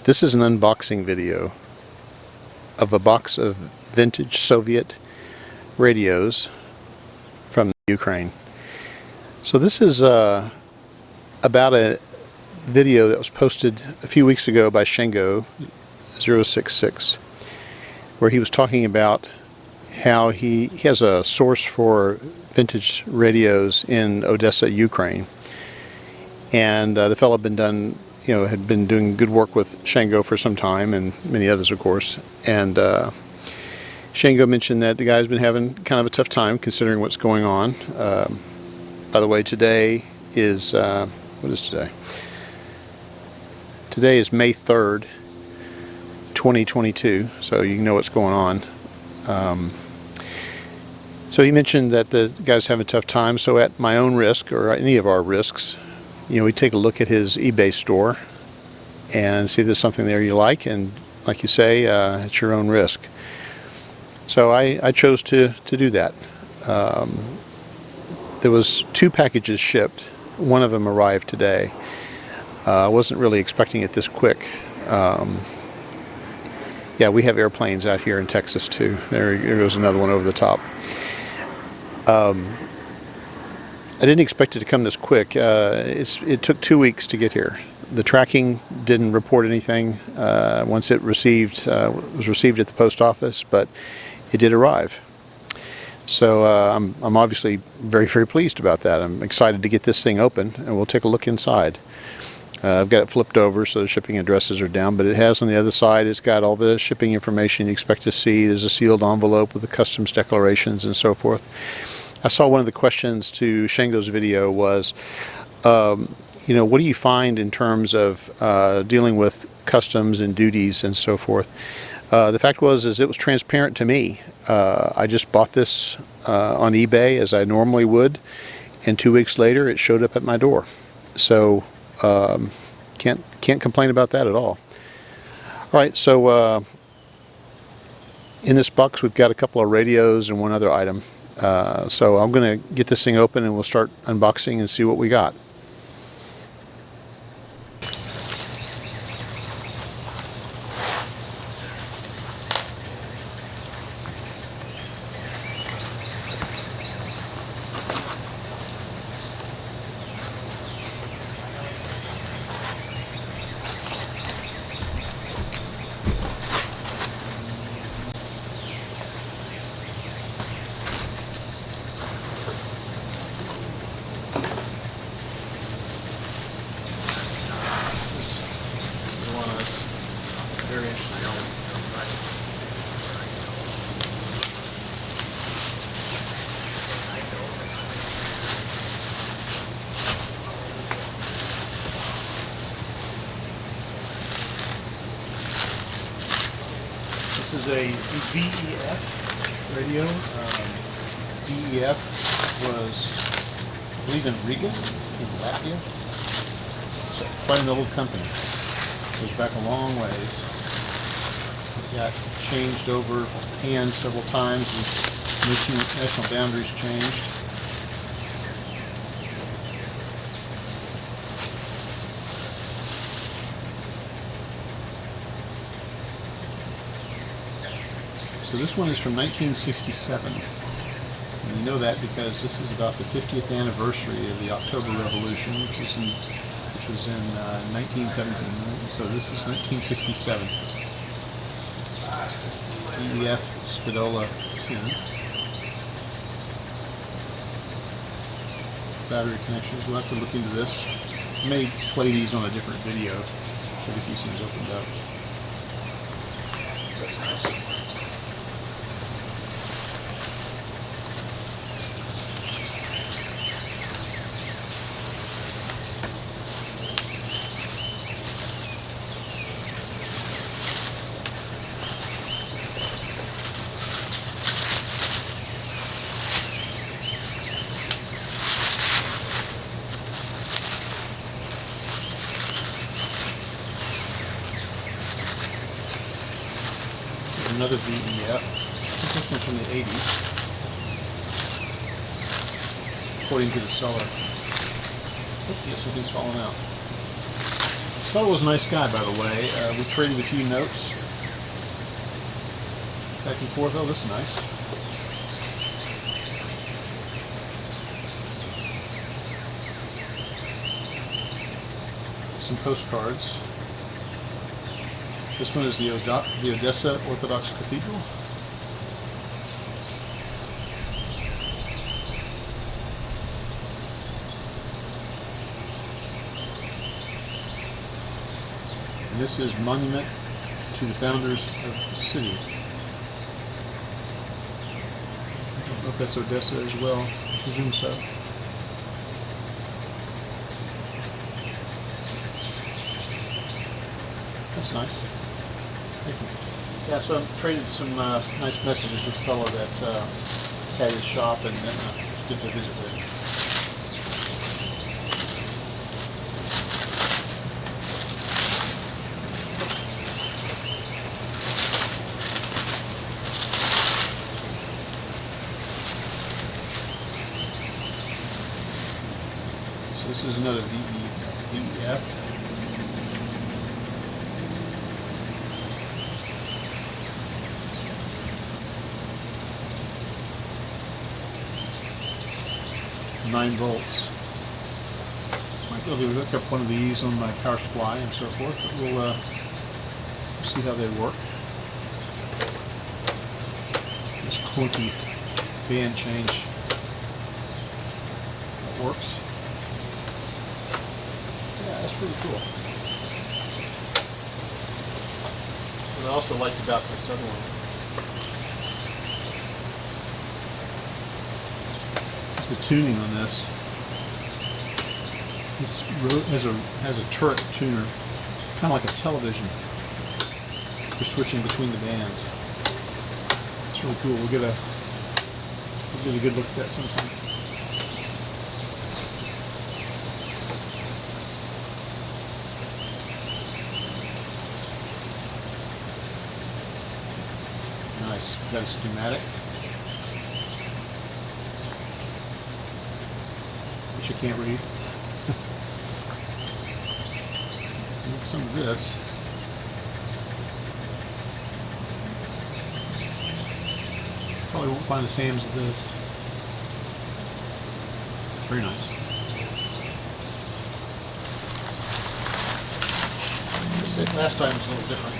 This is an unboxing video of a box of vintage Soviet radios from Ukraine. So this is about a video that was posted a few weeks ago by Shango-style, where he was talking about how he has a source for vintage radios in Odessa, Ukraine. And the fellow had been doing good work with Shango for some time, and many others, of course. And Shango mentioned that the guy's been having kind of a tough time considering what's going on. By the way, today is, what is today? Today is May 3rd, 2022, so you know what's going on. So he mentioned that the guy's having a tough time, so at my own risk, or any of our risks, we take a look at his eBay store and see if there's something there you like, and like you say, at your own risk. So I chose to do that. There was 2 packages shipped. One of them arrived today. I wasn't really expecting it this quick. Yeah, we have airplanes out here in Texas too. There goes another one over the top. I didn't expect it to come this quick. It took 2 weeks to get here. The tracking didn't report anything once it was received at the post office, but it did arrive. So I'm obviously very, very pleased about that. I'm excited to get this thing open, and we'll take a look inside. I've got it flipped over so the shipping addresses are down, but it has on the other side, it's got all the shipping information you expect to see. There's a sealed envelope with the customs declarations and so forth. I saw one of the questions to Shango's video was, what do you find in terms of dealing with customs and duties and so forth? The fact was it was transparent to me. I just bought this on eBay as I normally would, and 2 weeks later it showed up at my door. So can't complain about that at all. All right, so in this box we've got a couple of radios and one other item. So I'm going to get this thing open and we'll start unboxing and see what we got. This is one that's very interesting. This is a VEF radio. VEF was, I believe, in Riga, in Latvia. Quite an old company. Goes back a long ways. It got changed over hands several times as national boundaries changed. So this one is from 1967. And you know that because this is about the 50th anniversary of the October Revolution, which was in 1917, so this is 1967. VEF Spadola 2. Battery connections, we'll have to look into this. I may play these on a different video to get these things opened up. That's nice. Another VEF. I think this one's from the 80s, according to the seller. Oops, yes, something's falling out. This fellow was a nice guy, by the way. We traded a few notes back and forth. Oh, this is nice. Some postcards. This one is the Odessa Orthodox Cathedral. And this is monument to the founders of the city. I don't know if that's Odessa as well. I presume so. That's nice. Thank you. Yeah, so I traded some nice messages with the fellow that had his shop and did the visit with. So this is another VEF. 9 volts. Might be able to hook up one of these on my power supply and so forth, but we'll see how they work. This clunky band change that works. Yeah, that's pretty cool. What I also liked about this other one is the tuning on this. This has a turret tuner, kind of like a television, for switching between the bands. It's really cool. We'll get a good look at that sometime. Nice. We've got a schematic, which you can't read. Need some of this. Probably won't find the Sams of this. Very nice. Last time was a little different.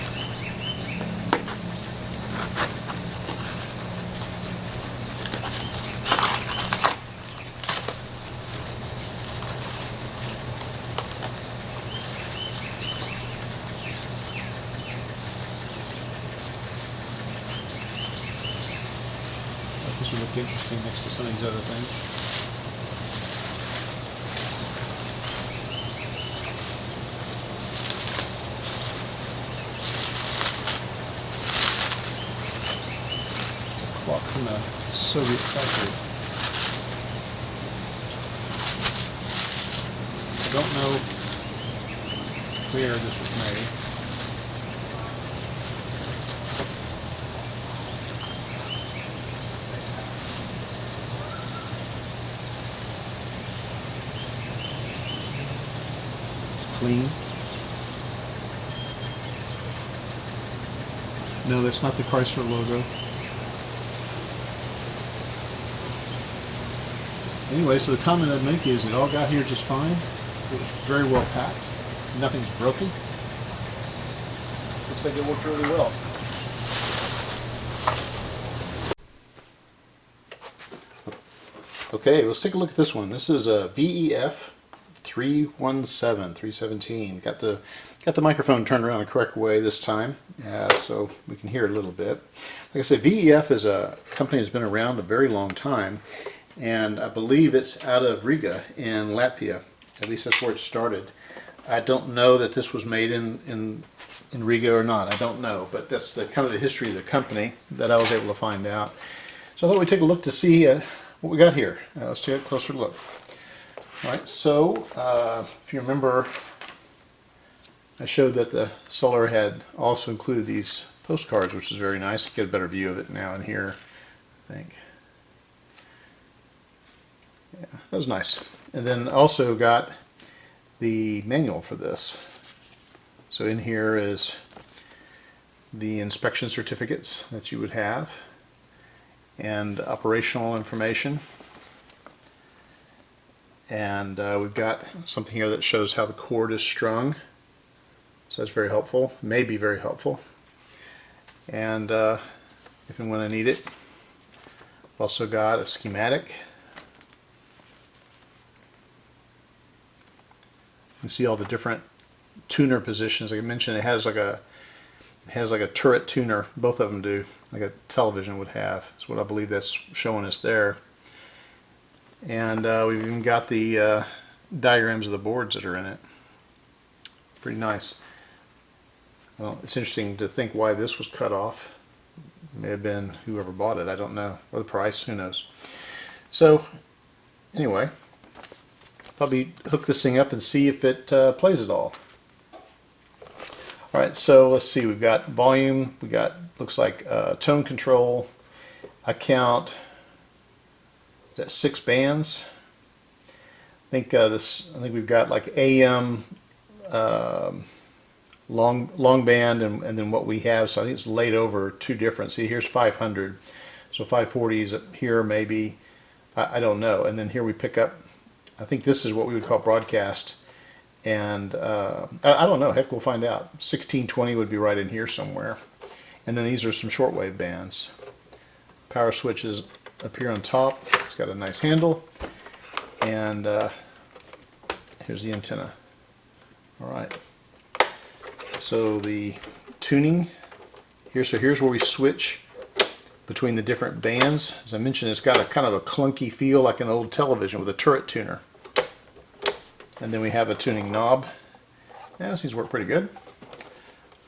This would look interesting next to some of these other things. It's a clock from a Soviet factory. I don't know where this was made. Clean. No, that's not the Chrysler logo. Anyway, so the comment I'd make is it all got here just fine. It was very well packed. Nothing's broken. Looks like it worked really well. Okay, let's take a look at this one. This is a VEF-317. Got the microphone turned around the correct way this time, so we can hear a little bit. Like I said, VEF is a company that's been around a very long time, and I believe it's out of Riga in Latvia. At least that's where it started. I don't know that this was made in Riga or not. I don't know, but that's the kind of the history of the company that I was able to find out. So I thought we'd take a look to see what we got here. Let's take a closer look. All right, so if you remember, I showed that the seller had also included these postcards, which is very nice. You get a better view of it now in here, I think. Yeah, that was nice. And then also got the manual for this. So in here is the inspection certificates that you would have and operational information. And we've got something here that shows how the cord is strung. So that's very helpful, may be very helpful. And if and when I need it, I've also got a schematic. You can see all the different tuner positions. Like I mentioned, it has like a turret tuner. Both of them do, like a television would have. That's what I believe that's showing us there. And we've even got the diagrams of the boards that are in it. Pretty nice. Well, it's interesting to think why this was cut off. It may have been whoever bought it, I don't know. Or the price, who knows. So, anyway, probably hook this thing up and see if it plays at all. Alright, so let's see, we've got volume, we got, looks like tone control. I count, is that 6 bands? I think we've got like AM, long band, and then what we have, so I think it's laid over 2 different. See, here's 500, so 540 is here maybe, I don't know. And then here we pick up, I think this is what we would call broadcast, and I don't know, heck, we'll find out. 1620 would be right in here somewhere. And then these are some shortwave bands. Power switches up here on top. It's got a nice handle, and here's the antenna. Alright, so the tuning here, so here's where we switch between the different bands. As I mentioned, it's got a kind of a clunky feel like an old television with a turret tuner. And then we have a tuning knob. Yeah, this seems to work pretty good.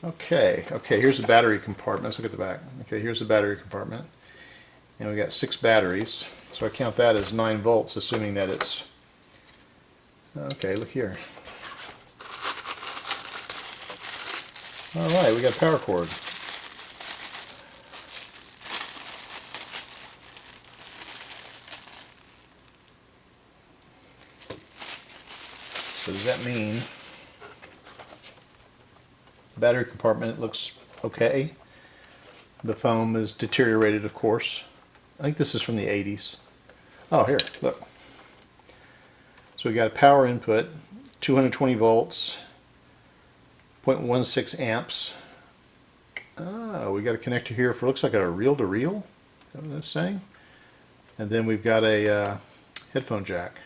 Okay, here's the battery compartment. Let's look at the back. Okay, here's the battery compartment. And we got 6 batteries. So I count that as 9 volts, assuming that it's... Okay, look here. Alright, we got a power cord. So does that mean the battery compartment looks okay? The foam is deteriorated, of course. I think this is from the 80s. Oh, here, look. So we got a power input, 220 volts, 0.16 amps. Oh, we got a connector here for, looks like a reel-to-reel. Is that what that's saying? And then we've got a headphone jack.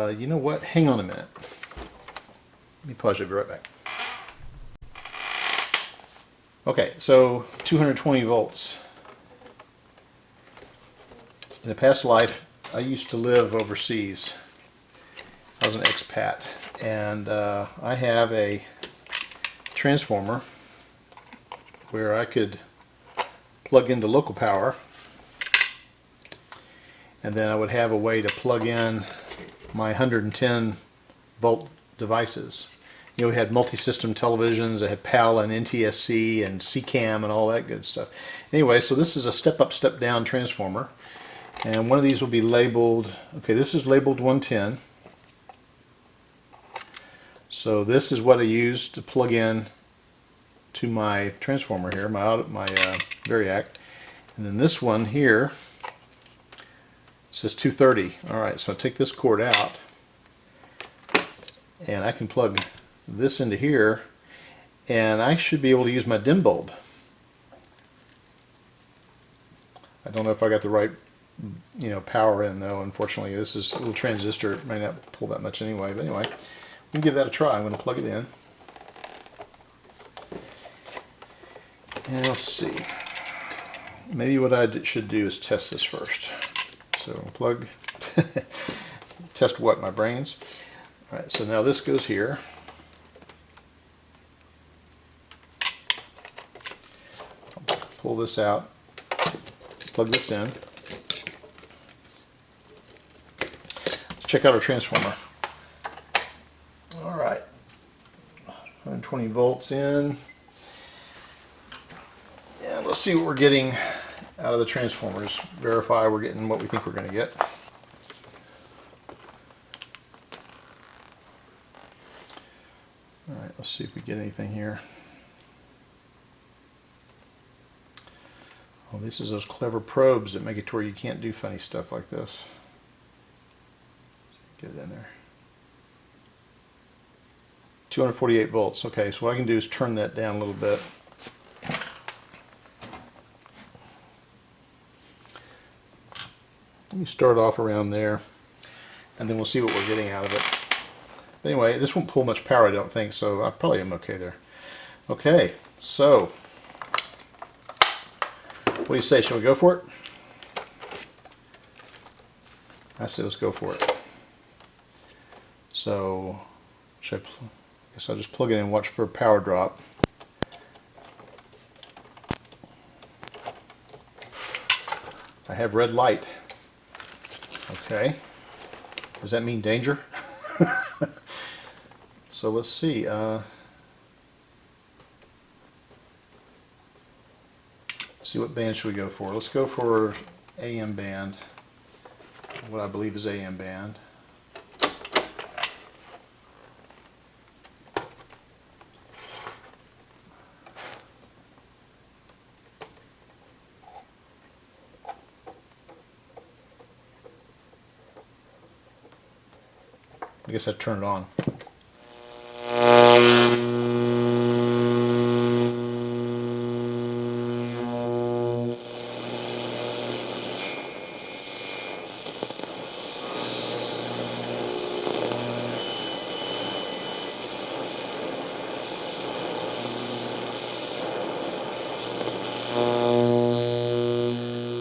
You know what? Hang on a minute. Let me pause you, I'll be right back. Okay, so 220 volts. In a past life, I used to live overseas. I was an expat, and I have a transformer where I could plug into local power, and then I would have a way to plug in my 110 volt devices. You know, we had multi-system televisions, I had PAL and NTSC and CCAM and all that good stuff. Anyway, so this is a step-up, step-down transformer, and one of these will be labeled, okay, this is labeled 110. So this is what I use to plug in to my transformer here, my Variac. And then this one here says 230. Alright, so I take this cord out and I can plug this into here, and I should be able to use my dim bulb. I don't know if I got the right power in though. Unfortunately, this is a little transistor. It may not pull that much anyway, but anyway, we can give that a try. I'm going to plug it in. And let's see. Maybe what I should do is test this first. So plug, test what? My brains? Alright, so now this goes here. Pull this out, plug this in. Let's check out our transformer. Alright, 120 volts in. And let's see what we're getting out of the transformers. Verify we're getting what we think we're going to get. Alright, let's see if we get anything here. Oh, this is those clever probes that make it to where you can't do funny stuff like this. Get it in there. 248 volts. Okay, so what I can do is turn that down a little bit. Let me start off around there, and then we'll see what we're getting out of it. But anyway, this won't pull much power, I don't think, so I probably am okay there. Okay, so what do you say? Shall we go for it? I say let's go for it. So, I guess I'll just plug it in and watch for a power drop. I have red light. Okay. Does that mean danger? So let's see. See what band should we go for? Let's go for AM band. What I believe is AM band. I guess I'd turn it on.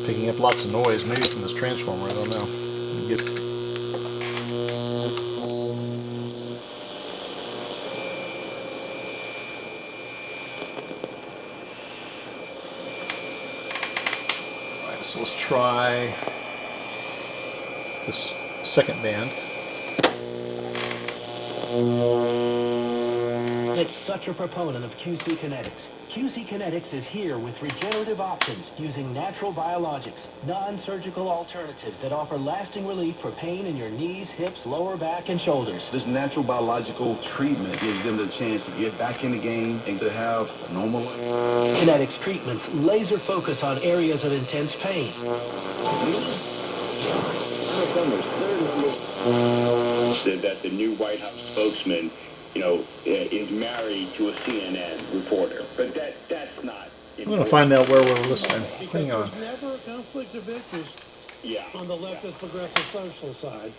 Picking up lots of noise, maybe from this transformer, I don't know. Let me get So let's try this second band. It's such a proponent of QC Kinetics. QC Kinetics is here with regenerative options using natural biologics, non-surgical alternatives that offer lasting relief for pain in your knees, hips, lower back, and shoulders. This natural biological treatment gives them the chance to get back in the game and to have a normal life. Kinetics treatments laser focus on areas of intense pain. Said that the new White House spokesman, is married to a CNN reporter, but that's not. I'm going to find out where we're listening. Hang on. There's never a conflict of interest Yeah. on the leftist progressive social side.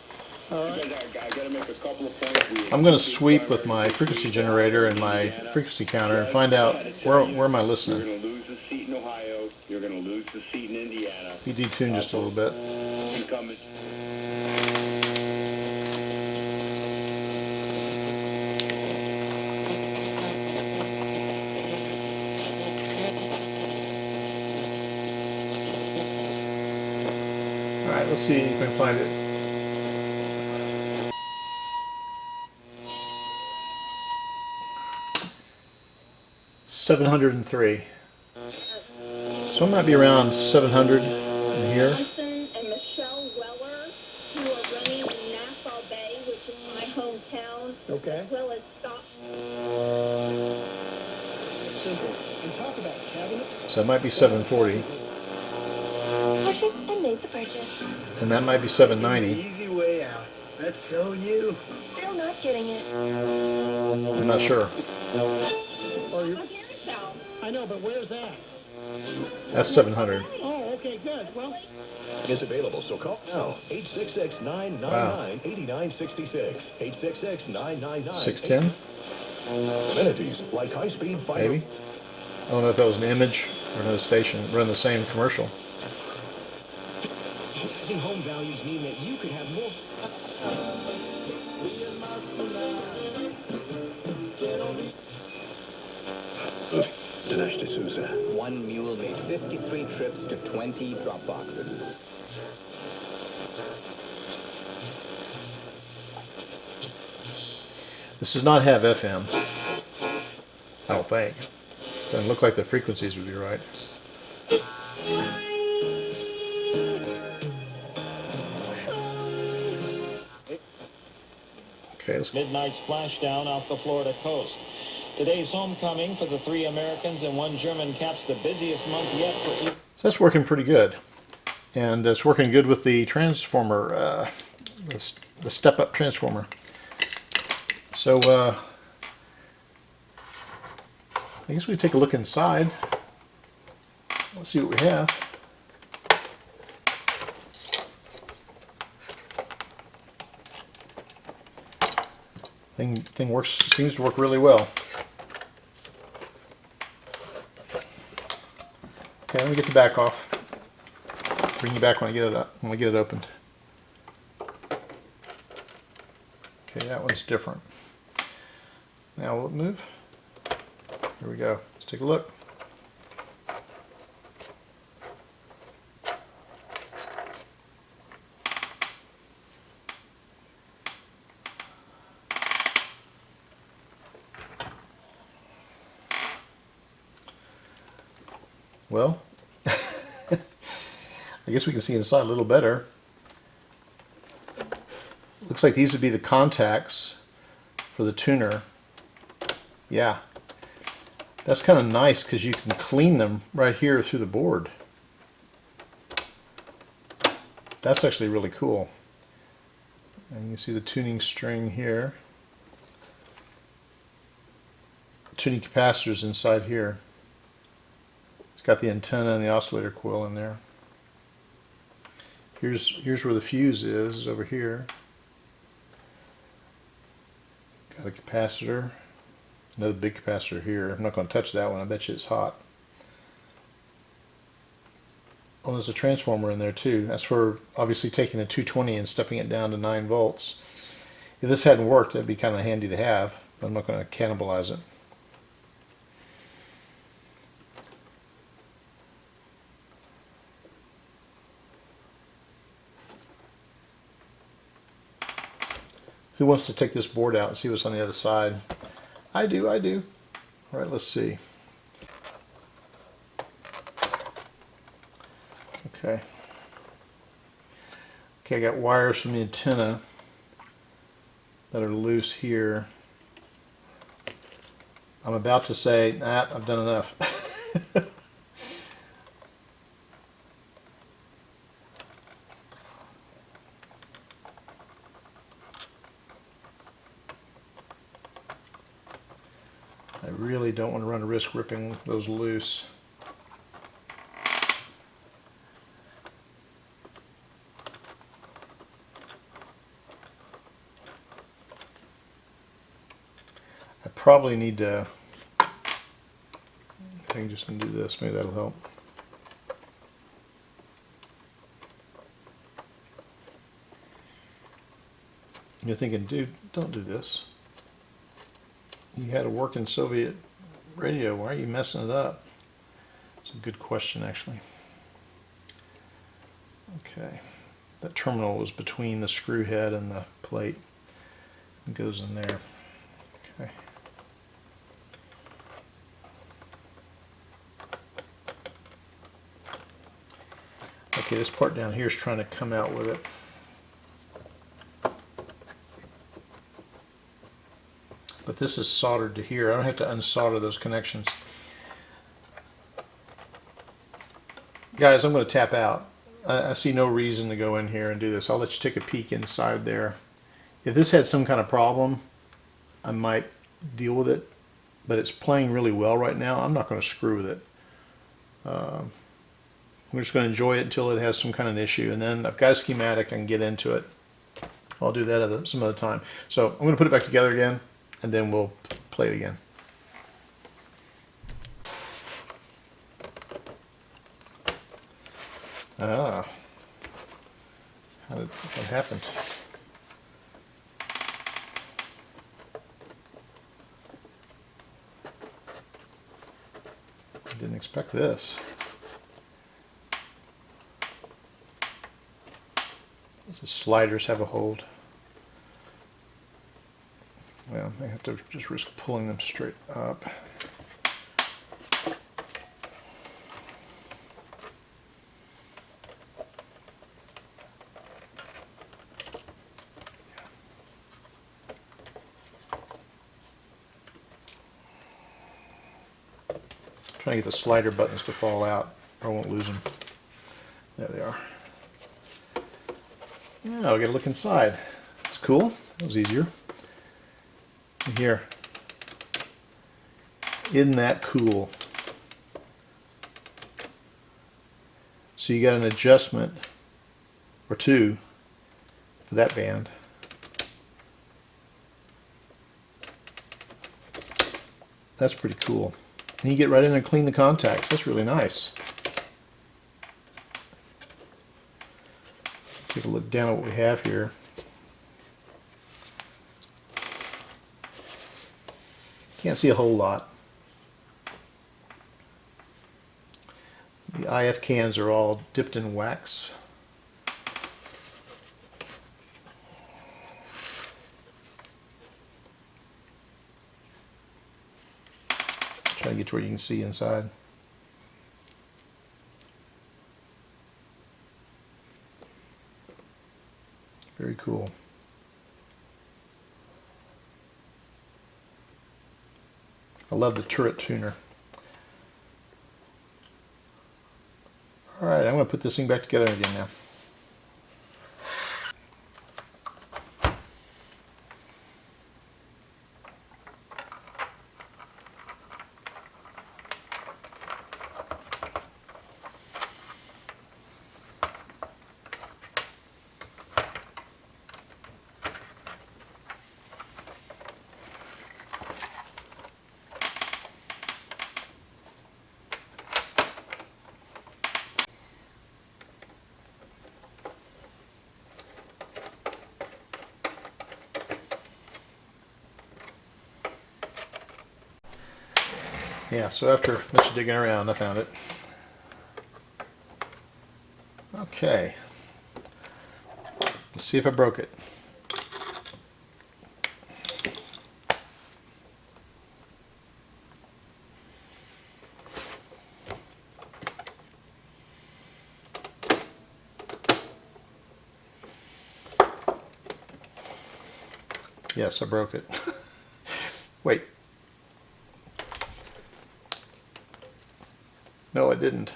All right. I got to make a couple of points. I'm going to sweep with my frequency generator and my frequency counter and find out where am I You're listening. going to lose the seat in Ohio. You're going to lose the seat in Indiana. Be detuned just a little bit. Incumbent. Alright, let's see if you can find it. $703. So it might be around 700 in here. Johnson and Michelle Weller, who are running in Nassau Bay, which is my hometown, Okay. as well as Stock. Simple. And talk about cabinets. So it might be 740. Purchased and made the purchase. And that might be 790. Easy way out. That's so you. Still not getting it. I'm not sure. Or you, I'll get it though. I know, but where's that? That's 700. Oh, okay, good. Well, Is available, so call now. 866-999-8966. 866-999. 610? Amenities like high-speed fiber. Maybe. I don't know if that was an image or another station. Run the same commercial. Rising home values mean that you could have more. Dinesh D'Souza. One mule made 53 trips to 20 drop boxes. This does not have FM. I don't think. Doesn't look like the frequencies would be right. Okay, let's Midnight splashdown off the Florida coast. Today's homecoming for the 3 Americans and 1 German caps the busiest month yet for each. So that's working pretty good. And it's working good with the transformer, the step-up transformer. So I guess we take a look inside. Let's see what we have. Thing works, seems to work really well. Okay, let me get the back off. Bring you back when I get it up, when we get it opened. Okay, that one's different. Now will it move? Here we go. Let's take a look. Well, I guess we can see inside a little better. Looks like these would be the contacts for the tuner. Yeah, that's kind of nice because you can clean them right here through the board. That's actually really cool. And you can see the tuning string here. Tuning capacitors inside here. It's got the antenna and the oscillator coil in there. Here's where the fuse is over here. Got a capacitor. Another big capacitor here. I'm not going to touch that one. I bet you it's hot. Oh, there's a transformer in there too. That's for obviously taking the 220 and stepping it down to 9 volts. If this hadn't worked, that'd be kind of handy to have. But I'm not going to cannibalize it. Who wants to take this board out and see what's on the other side? I do. All right, let's see. Okay. Okay, I got wires from the antenna that are loose here. I'm about to say, nah, I've done enough. I really don't want to run a risk ripping those loose. I probably need to, I think just gonna do this, maybe that'll help. You're thinking, dude, don't do this. You had a working Soviet radio, why are you messing it up? It's a good question, actually. Okay, that terminal is between the screw head and the plate. It goes in there. Okay. Okay, this part down here is trying to come out with it. But this is soldered to here. I don't have to unsolder those connections. Guys, I'm going to tap out. I see no reason to go in here and do this. I'll let you take a peek inside there. If this had some kind of problem, I might deal with it. But it's playing really well right now. I'm not going to screw with it. We're just going to enjoy it until it has some kind of issue. And then I've got a schematic. I can get into it. I'll do that some other time. So I'm going to put it back together again. And then we'll play it again. Ah, what happened? I didn't expect this. The sliders have a hold. Well, I have to just risk pulling them straight up. trying to get the slider buttons to fall out, or I won't lose them. There they are. Now we gotta look inside. It's cool. That was easier. And here. Isn't that cool? So you got an adjustment or two for that band. That's pretty cool. And you get right in there and clean the contacts. That's really nice. Take a look down at what we have here. Can't see a whole lot. The IF cans are all dipped in wax. Try to get to where you can see inside. Very cool. I love the turret tuner. Alright, I'm going to put this thing back together again now. Yeah, so after much digging around, I found it. Okay. Let's see if I broke it. Yes, I broke it. Wait. No, I didn't.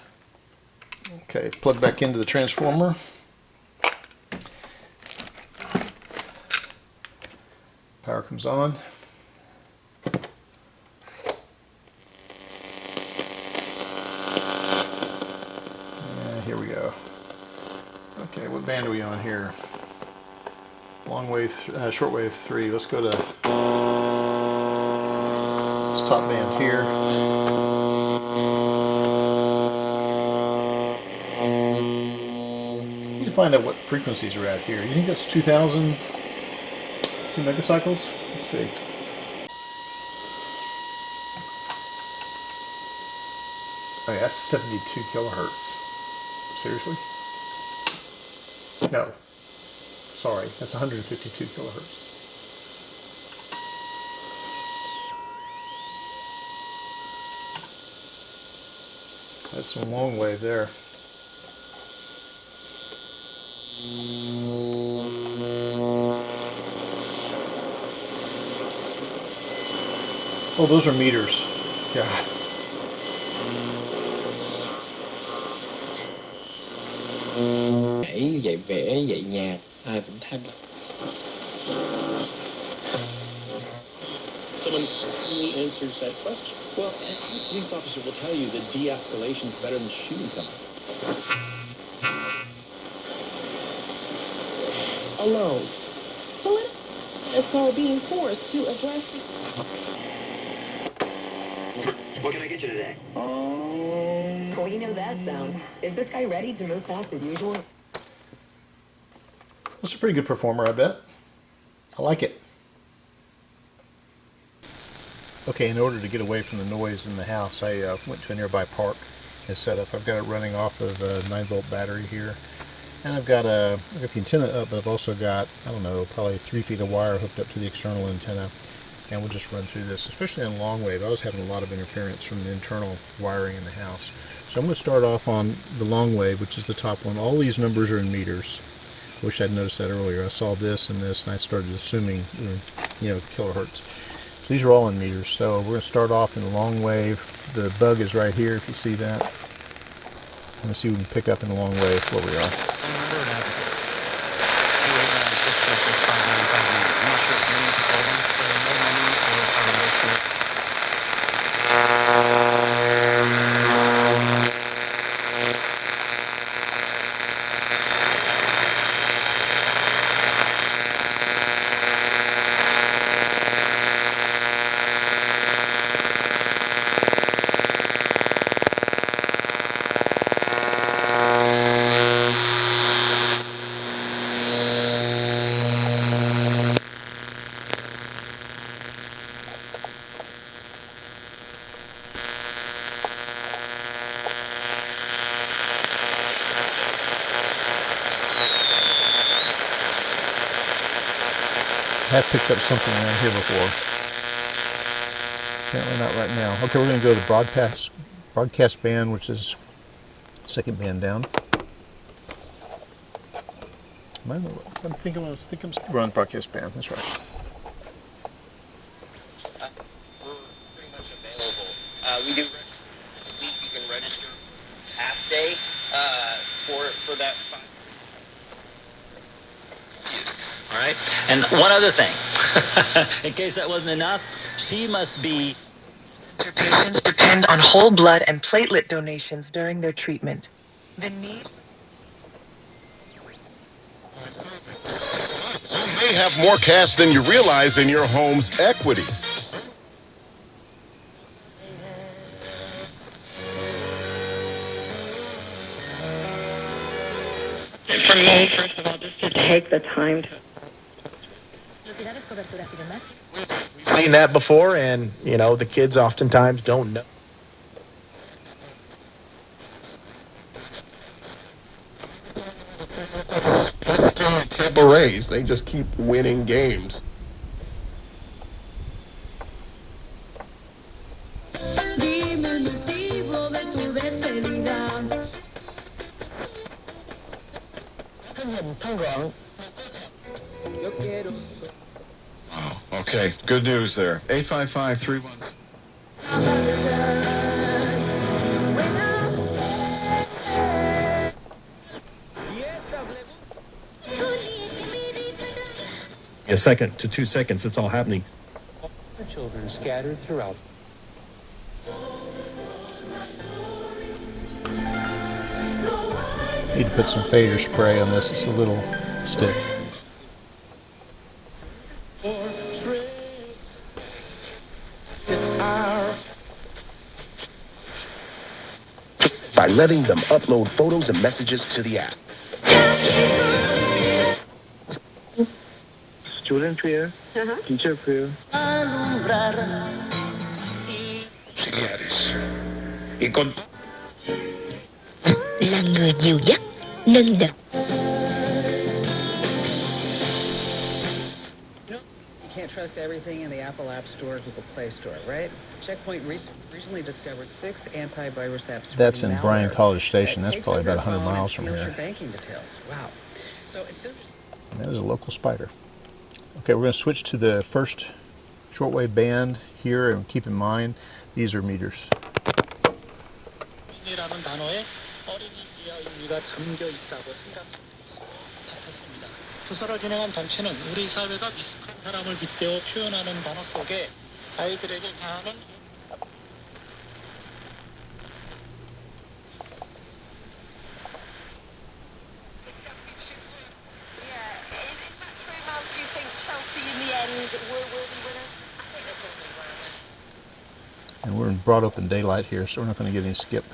Okay, plug back into the transformer. Power comes on. Here we go. Okay, what band are we on here? Long wave, short wave 3. Let's go to this top band here. Find out what frequencies are at here. You think that's 2,000 megacycles? Let's see. Oh yeah, that's 72 kilohertz. Seriously? No. Sorry, that's 152 kilohertz. That's some long wave there. Oh, those are meters. God. Nhảy dạy vẽ dạy nhạc ai cũng thanh. Someone only answers that question. Well, a police officer will tell you that de-escalation is better than shooting someone. Alone. Police are being forced to address. What can I get you today? Oh, you know that sound. Is this guy ready to move fast as usual? That's a pretty good performer, I bet. I like it. Okay, in order to get away from the noise in the house, I went to a nearby park and set up. I've got it running off of a 9-volt battery here. And I've got the antenna up, but I've also got, I don't know, probably 3 feet of wire hooked up to the external antenna. And we'll just run through this, especially on long wave. I was having a lot of interference from the internal wiring in the house. So I'm going to start off on the long wave, which is the top one. All these numbers are in meters. I wish I'd noticed that earlier. I saw this and this, and I started assuming, kilohertz. These are all in meters, so we're going to start off in the long wave. The bug is right here, if you see that. Let's see if we can pick up in the long wave where we are. I have picked up something around here before. Apparently not right now. Okay, we're going to go to broadcast band, which is second band down. I think I'm still on broadcast band. That's right. Pretty much available. We do you can register half day for that. All right. And one other thing, in case that wasn't enough, she must be. Patients depend on whole blood and platelet donations during their treatment. The need. You may have more cash than you realize in your home's equity. For me, first of all, just to take the time to. We've seen that before, and, you know, the kids oftentimes don't know. Tampa Rays, they just keep winning games. Oh, okay, good news there. 855-31. A second to 2 seconds, it's all happening. Children scattered throughout. Need to put some fader spray on this. It's a little stiff. By letting them upload photos and messages to the app. Student fear, teacher fear. Là người dìu dắt, nâng đỡ. You can't trust everything in the Apple App Store or Google Play Store, right? Checkpoint recently discovered 6 antivirus apps. That's in Bryan College Station. That's probably about 100 miles from here. Banking details. Wow. So it's And that is a local spider. Okay, we're going to switch to the first shortwave band here, and keep in mind these are meters. 이라는 단어에 어린이 이하 의미가 담겨 있다고 같았습니다. 조사를 진행한 단체는 우리 사회가 미숙한 사람을 빗대어 표현하는 단어 속에 아이들에게 가하는 And we're in broad open daylight here, so we're not going to get any skip.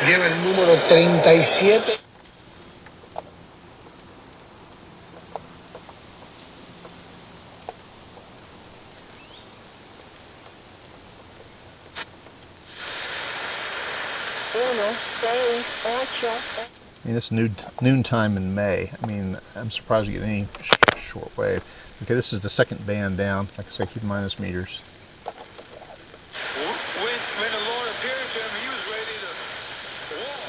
Lleva el número 37. Uno, seis, ocho. I mean, this noontime in May. I mean, I'm surprised you get any short wave. Okay, this is the second band down. Like I said, keep in mind it's meters. When the Lord appeared to him, he was ready to walk.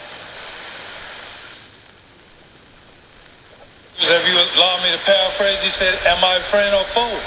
If you allow me to paraphrase, he said, "Am I friend or foe?"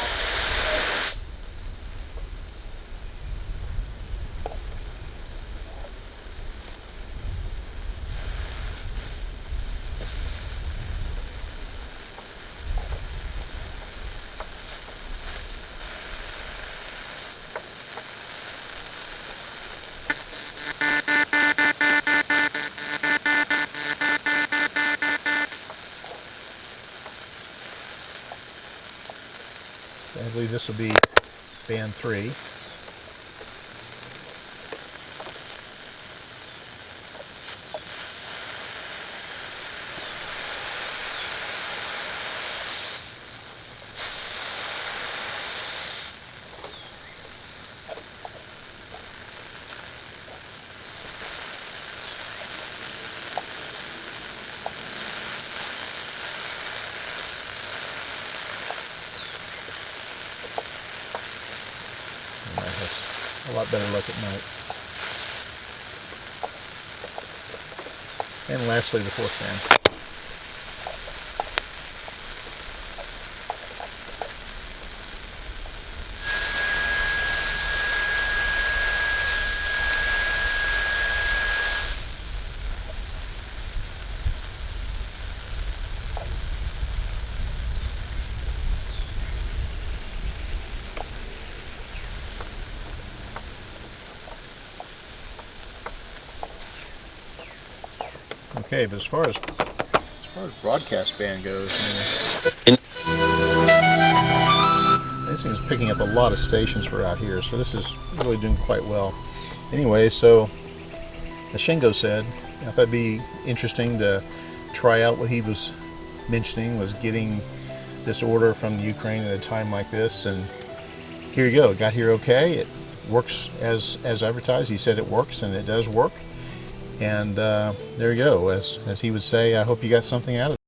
I believe this will be band 3. That's a lot better look at night. And lastly, the 4th band. Okay, but as far as broadcast band goes, I mean, this thing is picking up a lot of stations for out here, so this is really doing quite well. Anyway, so as Shango said, I thought it'd be interesting to try out what he was mentioning, was getting this order from the Ukraine at a time like this, and here you go. It got here okay. It works as advertised. He said it works, and it does work. And there you go. As he would say, I hope you got something out of it.